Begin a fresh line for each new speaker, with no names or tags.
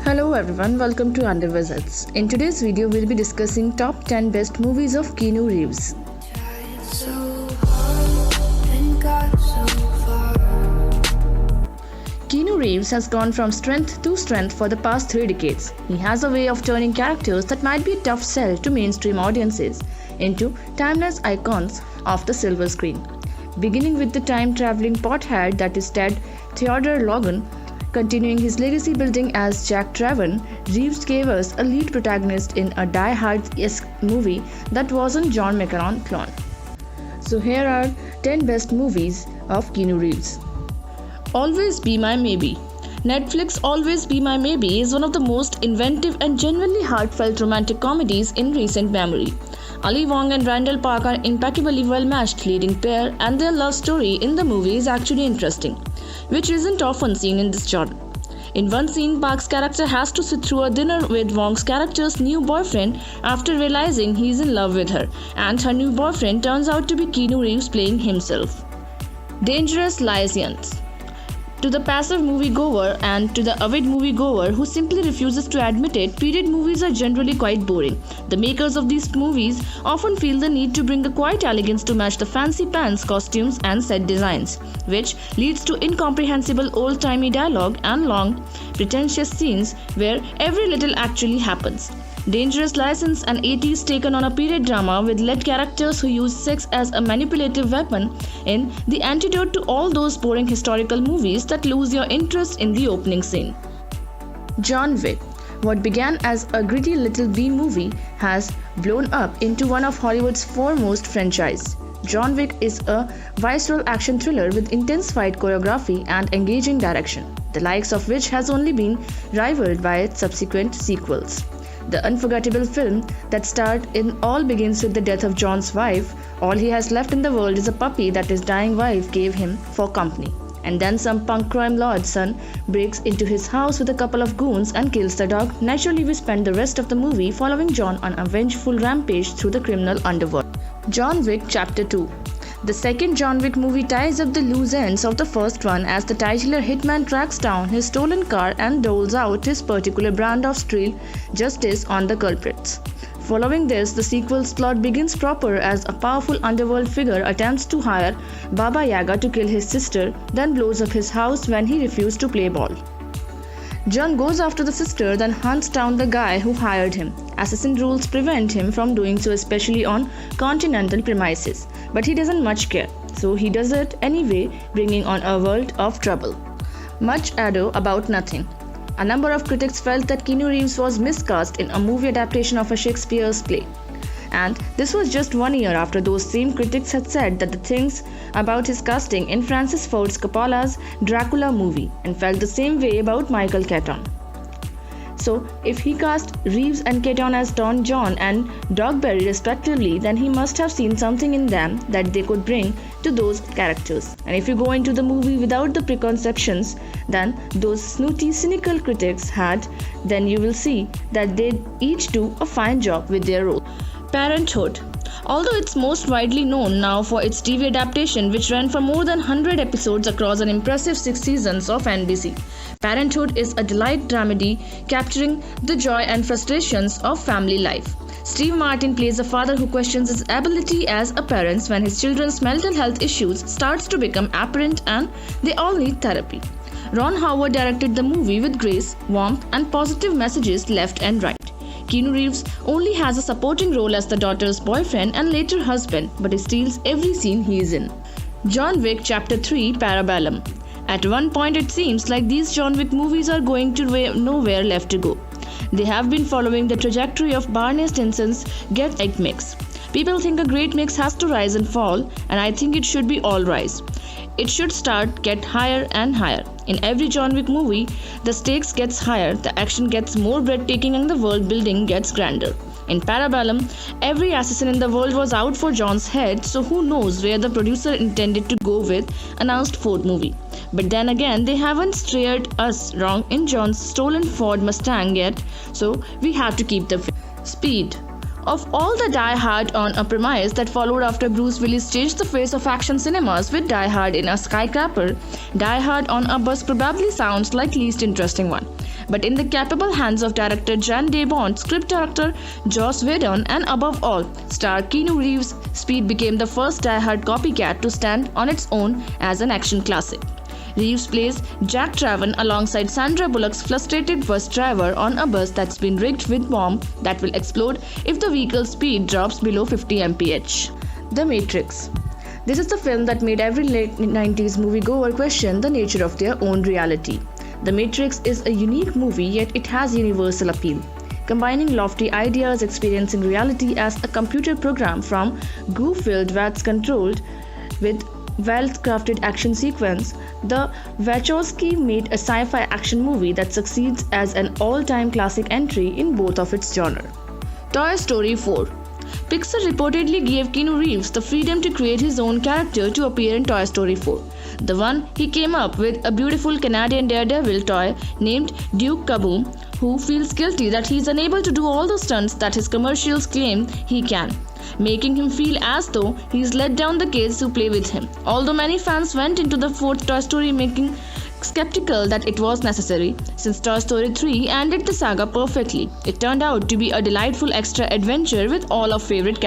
Hello everyone, welcome to Undervisits. In today's video, we'll be discussing top 10 best movies of Keanu Reeves. Keanu Reeves has gone from strength to strength for the past 3 decades. He has a way of turning characters that might be a tough sell to mainstream audiences into timeless icons of the silver screen. Beginning with the time-traveling pothead that is Ted Theodore Logan, continuing his legacy building as Jack Traven, Reeves gave us a lead protagonist in a Die Hard-esque movie that wasn't John McClane clone. So here are 10 best movies of Keanu Reeves. Always Be My Maybe. Netflix Always Be My Maybe is one of the most inventive and genuinely heartfelt romantic comedies in recent memory. Ali Wong and Randall Park are impeccably well-matched leading pair, and their love story in the movie is actually interesting, which isn't often seen in this genre. In one scene, Park's character has to sit through a dinner with Wong's character's new boyfriend after realizing he's in love with her, and her new boyfriend turns out to be Keanu Reeves playing himself. Dangerous Liaisons. To the passive moviegoer and to the avid moviegoer who simply refuses to admit it, period movies are generally quite boring. The makers of these movies often feel the need to bring a quiet elegance to match the fancy pants, costumes, and set designs, which leads to incomprehensible old-timey dialogue and long, pretentious scenes where every little actually happens. Dangerous Liaisons, an 80s taken on a period drama with lead characters who use sex as a manipulative weapon, in the antidote to all those boring historical movies that lose your interest in the opening scene. John Wick. What began as a gritty little B movie has blown up into one of Hollywood's foremost franchises. John Wick is a visceral action thriller with intense fight choreography and engaging direction, the likes of which has only been rivaled by its subsequent sequels. The unforgettable film that starred in All begins with the death of John's wife. All he has left in the world is a puppy that his dying wife gave him for company. And then some punk crime lord's son breaks into his house with a couple of goons and kills the dog. Naturally, we spend the rest of the movie following John on a vengeful rampage through the criminal underworld. John Wick Chapter 2. The second John Wick movie ties up the loose ends of the first one as the titular hitman tracks down his stolen car and doles out his particular brand of street justice on the culprits. Following this, the sequel's plot begins proper as a powerful underworld figure attempts to hire Baba Yaga to kill his sister, then blows up his house when he refused to play ball. John goes after the sister, then hunts down the guy who hired him. Assassin rules prevent him from doing so, especially on continental premises, but he doesn't much care, so he does it anyway, bringing on a world of trouble. Much ado about nothing. A number of critics felt that Keanu Reeves was miscast in a movie adaptation of a Shakespeare's play. And this was just 1 year after those same critics had said that the things about his casting in Francis Ford Coppola's Dracula movie, and felt the same way about Michael Keaton. So, if he cast Reeves and Keaton as Don John and Dogberry respectively, then he must have seen something in them that they could bring to those characters. And if you go into the movie without the preconceptions then those snooty, cynical critics had, then you will see that they each do a fine job with their role. Parenthood. Although it's most widely known now for its TV adaptation, which ran for more than 100 episodes across an impressive 6 seasons of NBC, Parenthood is a delight dramedy capturing the joy and frustrations of family life. Steve Martin plays a father who questions his ability as a parent when his children's mental health issues starts to become apparent and they all need therapy. Ron Howard directed the movie with grace, warmth, and positive messages left and right. Keanu Reeves only has a supporting role as the daughter's boyfriend and later husband, but he steals every scene he is in. John Wick Chapter 3 Parabellum. At one point it seems like these John Wick movies are going to nowhere left to go. They have been following the trajectory of Barney Stinson's Get Egg Mix. People think a great mix has to rise and fall, and I think it should be all rise. It should get higher and higher. In every John Wick movie, the stakes gets higher, the action gets more breathtaking, and the world building gets grander. In Parabellum, every assassin in the world was out for John's head, so who knows where the producer intended to go with announced fourth movie. But then again, they haven't steered us wrong in John's stolen Ford Mustang yet, so we have to keep the faith. Speed. Of all the Die Hard on a premise that followed after Bruce Willis changed the face of action cinemas with Die Hard in a skyscraper, Die Hard on a bus probably sounds like least interesting one. but in the capable hands of director Jan de Bont, script director Joss Whedon, and above all, star Keanu Reeves, Speed became the first die-hard copycat to stand on its own as an action classic. Reeves plays Jack Traven alongside Sandra Bullock's frustrated bus driver on a bus that's been rigged with bomb that will explode if the vehicle's speed drops below 50 mph. The Matrix. This is the film that made every late 90s moviegoer question the nature of their own reality. The Matrix is a unique movie, yet it has universal appeal. Combining lofty ideas, experiencing reality as a computer program from goo-filled vats controlled with well-crafted action sequence, the Wachowski made a sci-fi action movie that succeeds as an all-time classic entry in both of its genre. Toy Story 4. Pixar reportedly gave Keanu Reeves the freedom to create his own character to appear in Toy Story 4. The one he came up with a beautiful Canadian daredevil toy named Duke Kaboom, who feels guilty that he is unable to do all the stunts that his commercials claim he can, making him feel as though he is let down the kids who play with him. Although many fans went into the fourth Toy Story making skeptical that it was necessary, since Toy Story 3 ended the saga perfectly, it turned out to be a delightful extra adventure with all of favorite characters.